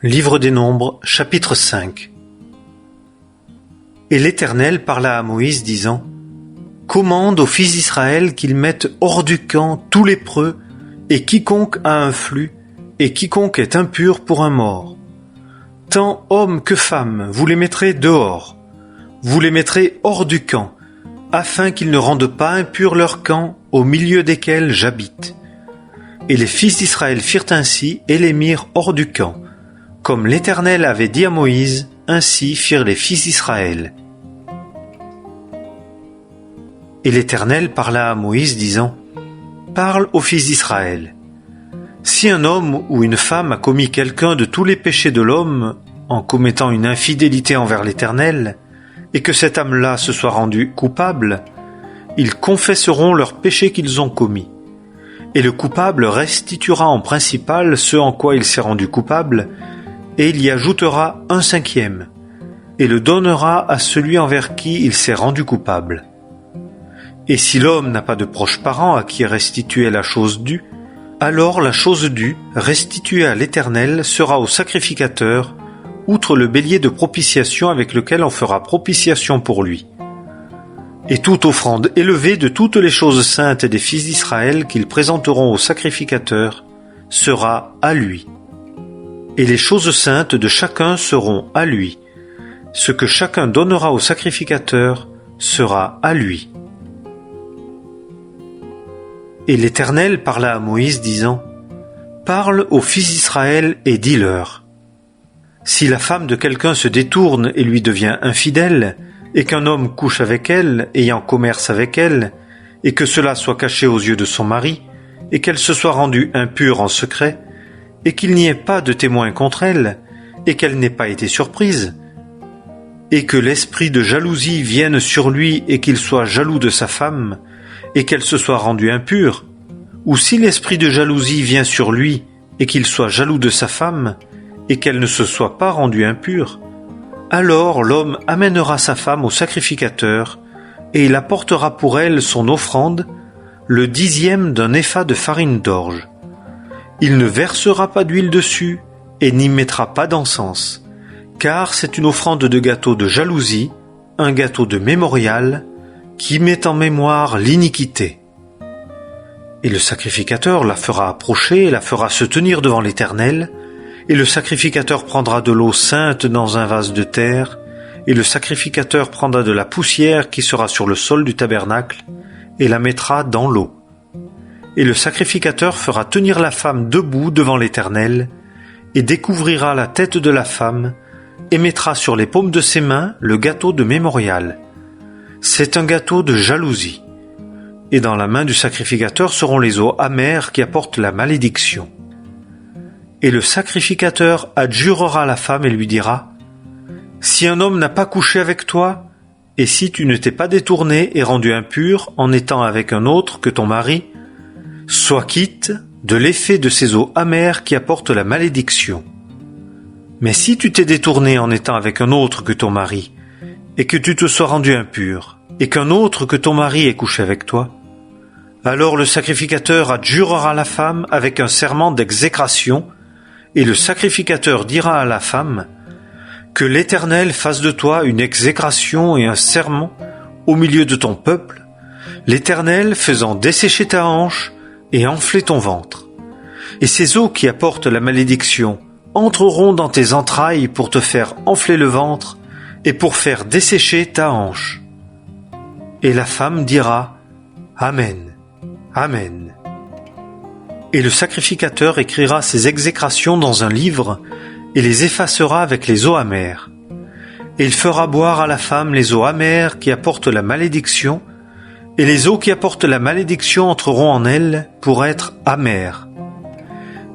Livre des Nombres, chapitre 5. Et l'Éternel parla à Moïse, disant : Commande aux fils d'Israël qu'ils mettent hors du camp tout lépreux, et quiconque a un flux, et quiconque est impur pour un mort. Tant hommes que femmes, vous les mettrez dehors. Vous les mettrez hors du camp, afin qu'ils ne rendent pas impur leur camp, au milieu desquels j'habite. Et les fils d'Israël firent ainsi, et les mirent hors du camp. Comme l'Éternel avait dit à Moïse, ainsi firent les fils d'Israël. Et l'Éternel parla à Moïse, disant : Parle aux fils d'Israël. Si un homme ou une femme a commis quelqu'un de tous les péchés de l'homme, en commettant une infidélité envers l'Éternel, et que cette âme-là se soit rendue coupable, ils confesseront leurs péchés qu'ils ont commis. Et le coupable restituera en principal ce en quoi il s'est rendu coupable, et il y ajoutera 1/5, et le donnera à celui envers qui il s'est rendu coupable. Et si l'homme n'a pas de proche parent à qui restituer la chose due, alors la chose due, restituée à l'Éternel, sera au sacrificateur, outre le bélier de propitiation avec lequel on fera propitiation pour lui. Et toute offrande élevée de toutes les choses saintes des fils d'Israël qu'ils présenteront au sacrificateur sera à lui. Et les choses saintes de chacun seront à lui. Ce que chacun donnera au sacrificateur sera à lui. Et l'Éternel parla à Moïse, disant : Parle aux fils d'Israël et dis-leur : Si la femme de quelqu'un se détourne et lui devient infidèle, et qu'un homme couche avec elle, ayant commerce avec elle, et que cela soit caché aux yeux de son mari, et qu'elle se soit rendue impure en secret, et qu'il n'y ait pas de témoin contre elle, et qu'elle n'ait pas été surprise, et que l'esprit de jalousie vienne sur lui et qu'il soit jaloux de sa femme, et qu'elle se soit rendue impure, ou si l'esprit de jalousie vient sur lui et qu'il soit jaloux de sa femme, et qu'elle ne se soit pas rendue impure, alors l'homme amènera sa femme au sacrificateur, et il apportera pour elle son offrande, le 10e d'un épha de farine d'orge. Il ne versera pas d'huile dessus, et n'y mettra pas d'encens, car c'est une offrande de gâteau de jalousie, un gâteau de mémorial, qui met en mémoire l'iniquité. Et le sacrificateur la fera approcher et la fera se tenir devant l'Éternel, et le sacrificateur prendra de l'eau sainte dans un vase de terre, et le sacrificateur prendra de la poussière qui sera sur le sol du tabernacle, et la mettra dans l'eau. Et le sacrificateur fera tenir la femme debout devant l'Éternel, et découvrira la tête de la femme, et mettra sur les paumes de ses mains le gâteau de mémorial. C'est un gâteau de jalousie. Et dans la main du sacrificateur seront les eaux amères qui apportent la malédiction. Et le sacrificateur adjurera la femme et lui dira : Si un homme n'a pas couché avec toi, et si tu ne t'es pas détourné et rendu impur en étant avec un autre que ton mari, sois quitte de l'effet de ces eaux amères qui apportent la malédiction. Mais si tu t'es détourné en étant avec un autre que ton mari, et que tu te sois rendu impur, et qu'un autre que ton mari ait couché avec toi, alors le sacrificateur adjurera la femme avec un serment d'exécration, et le sacrificateur dira à la femme : Que l'Éternel fasse de toi une exécration et un serment au milieu de ton peuple, l'Éternel faisant dessécher ta hanche et enfler ton ventre. Et ces eaux qui apportent la malédiction entreront dans tes entrailles pour te faire enfler le ventre et pour faire dessécher ta hanche. Et la femme dira : Amen, Amen. Et le sacrificateur écrira ces exécrations dans un livre et les effacera avec les eaux amères. Et il fera boire à la femme les eaux amères qui apportent la malédiction, et les eaux qui apportent la malédiction entreront en elle pour être amères.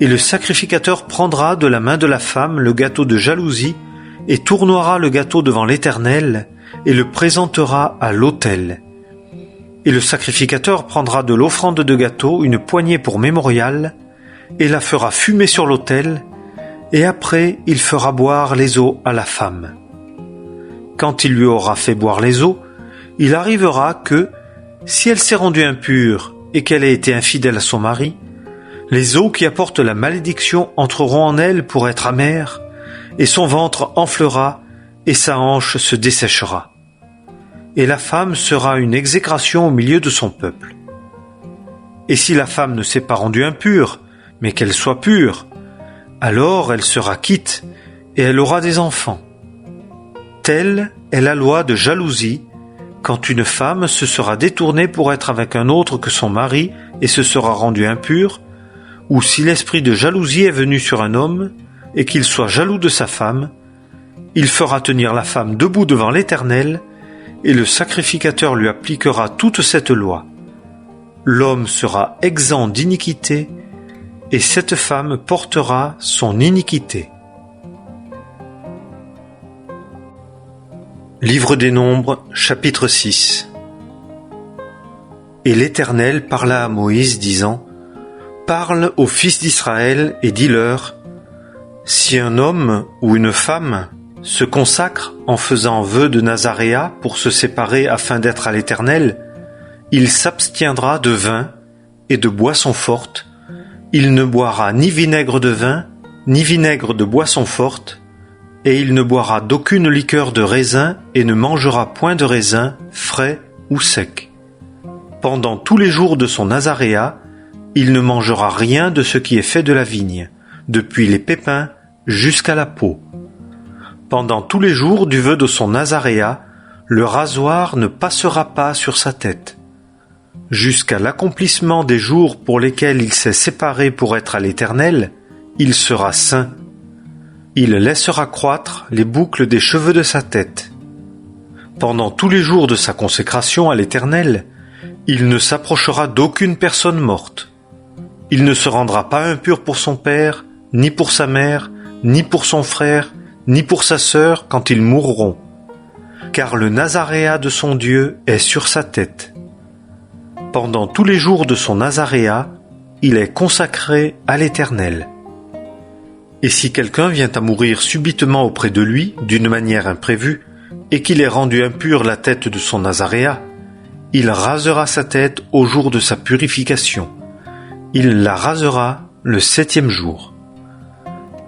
Et le sacrificateur prendra de la main de la femme le gâteau de jalousie et tournoiera le gâteau devant l'Éternel et le présentera à l'autel. Et le sacrificateur prendra de l'offrande de gâteau une poignée pour mémorial et la fera fumer sur l'autel, et après il fera boire les eaux à la femme. Quand il lui aura fait boire les eaux, il arrivera que, si elle s'est rendue impure et qu'elle ait été infidèle à son mari, les eaux qui apportent la malédiction entreront en elle pour être amères, et son ventre enflera, et sa hanche se desséchera. Et la femme sera une exécration au milieu de son peuple. Et si la femme ne s'est pas rendue impure, mais qu'elle soit pure, alors elle sera quitte, et elle aura des enfants. Telle est la loi de jalousie, quand une femme se sera détournée pour être avec un autre que son mari et se sera rendue impure, ou si l'esprit de jalousie est venu sur un homme, et qu'il soit jaloux de sa femme, il fera tenir la femme debout devant l'Éternel, et le sacrificateur lui appliquera toute cette loi. L'homme sera exempt d'iniquité, et cette femme portera son iniquité. Livre des Nombres, chapitre 6. Et l'Éternel parla à Moïse, disant : Parle aux fils d'Israël et dis-leur : Si un homme ou une femme se consacre en faisant vœu de Nazaréat pour se séparer afin d'être à l'Éternel, il s'abstiendra de vin et de boisson forte, il ne boira ni vinaigre de vin, ni vinaigre de boisson forte, et il ne boira d'aucune liqueur de raisin et ne mangera point de raisin, frais ou sec. Pendant tous les jours de son Nazaréat, il ne mangera rien de ce qui est fait de la vigne, depuis les pépins jusqu'à la peau. Pendant tous les jours du vœu de son Nazaréat, le rasoir ne passera pas sur sa tête. Jusqu'à l'accomplissement des jours pour lesquels il s'est séparé pour être à l'Éternel, il sera saint. Il laissera croître les boucles des cheveux de sa tête. Pendant tous les jours de sa consécration à l'Éternel, il ne s'approchera d'aucune personne morte. Il ne se rendra pas impur pour son père, ni pour sa mère, ni pour son frère, ni pour sa sœur quand ils mourront, car le Nazaréat de son Dieu est sur sa tête. Pendant tous les jours de son Nazaréat, il est consacré à l'Éternel. Et si quelqu'un vient à mourir subitement auprès de lui, d'une manière imprévue, et qu'il ait rendu impure la tête de son Nazaréat, il rasera sa tête au jour de sa purification. Il la rasera le 7e jour.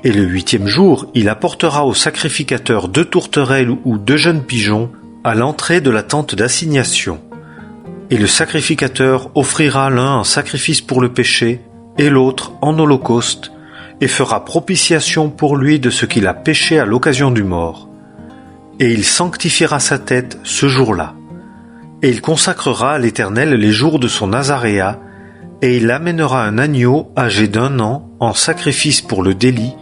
Et le 8e jour, il apportera au sacrificateur 2 tourterelles ou 2 jeunes pigeons à l'entrée de la tente d'assignation. Et le sacrificateur offrira l'un en sacrifice pour le péché et l'autre en holocauste, et fera propitiation pour lui de ce qu'il a péché à l'occasion du mort. Et il sanctifiera sa tête ce jour-là. Et il consacrera à l'Éternel les jours de son Nazaréat, et il amènera un agneau âgé d'1 an en sacrifice pour le délit,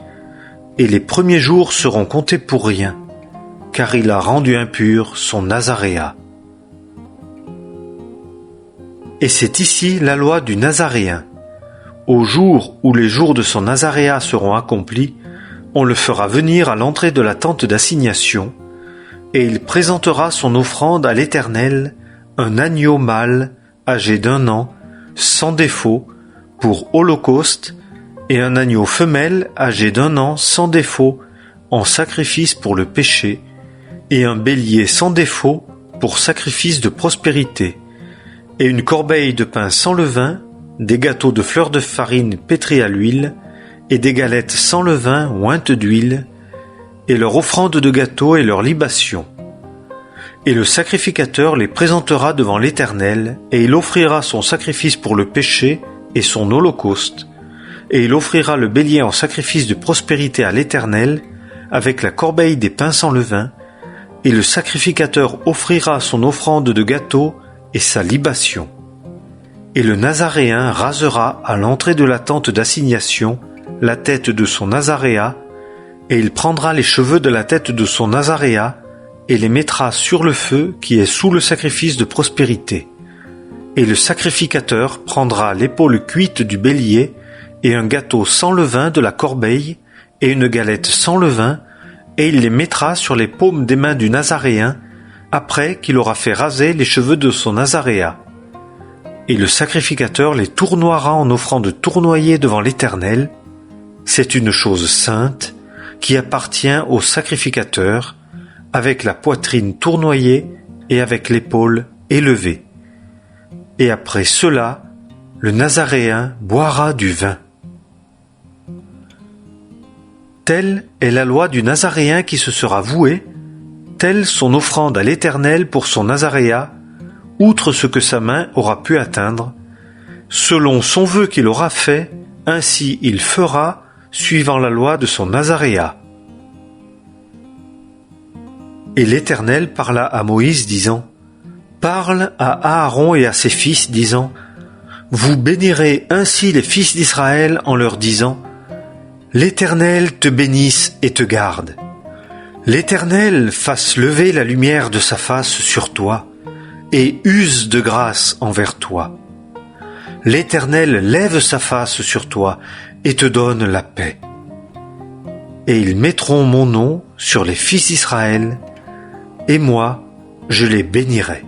et les premiers jours seront comptés pour rien, car il a rendu impur son Nazaréat. Et c'est ici la loi du Nazaréen. Au jour où les jours de son Nazaréat seront accomplis, on le fera venir à l'entrée de la tente d'assignation, et il présentera son offrande à l'Éternel, un agneau mâle, âgé d'1 an, sans défaut, pour holocauste, et un agneau femelle, âgé d'1 an, sans défaut, en sacrifice pour le péché, et un bélier sans défaut, pour sacrifice de prospérité, et une corbeille de pain sans levain, des gâteaux de fleurs de farine pétris à l'huile, et des galettes sans levain ointes d'huile, et leur offrande de gâteaux et leur libation. Et le sacrificateur les présentera devant l'Éternel, et il offrira son sacrifice pour le péché et son holocauste, et il offrira le bélier en sacrifice de prospérité à l'Éternel, avec la corbeille des pains sans levain, et le sacrificateur offrira son offrande de gâteaux et sa libation. Et le Nazaréen rasera à l'entrée de la tente d'assignation la tête de son Nazaréat, et il prendra les cheveux de la tête de son Nazaréat, et les mettra sur le feu qui est sous le sacrifice de prospérité. Et le sacrificateur prendra l'épaule cuite du bélier, et un gâteau sans levain de la corbeille, et une galette sans levain, et il les mettra sur les paumes des mains du Nazaréen, après qu'il aura fait raser les cheveux de son Nazaréat. Et le sacrificateur les tournoiera en offrande tournoyée devant l'Éternel. C'est une chose sainte qui appartient au sacrificateur, avec la poitrine tournoyée et avec l'épaule élevée. Et après cela, le Nazaréen boira du vin. Telle est la loi du Nazaréen qui se sera voué, telle son offrande à l'Éternel pour son Nazaréat, outre ce que sa main aura pu atteindre, selon son vœu qu'il aura fait, ainsi il fera, suivant la loi de son Nazaréat. Et l'Éternel parla à Moïse, disant, « Parle à Aaron et à ses fils, disant, « Vous bénirez ainsi les fils d'Israël en leur disant, « L'Éternel te bénisse et te garde. L'Éternel fasse lever la lumière de sa face sur toi, et use de grâce envers toi. L'Éternel lève sa face sur toi, et te donne la paix. Et ils mettront mon nom sur les fils d'Israël, et moi, je les bénirai. »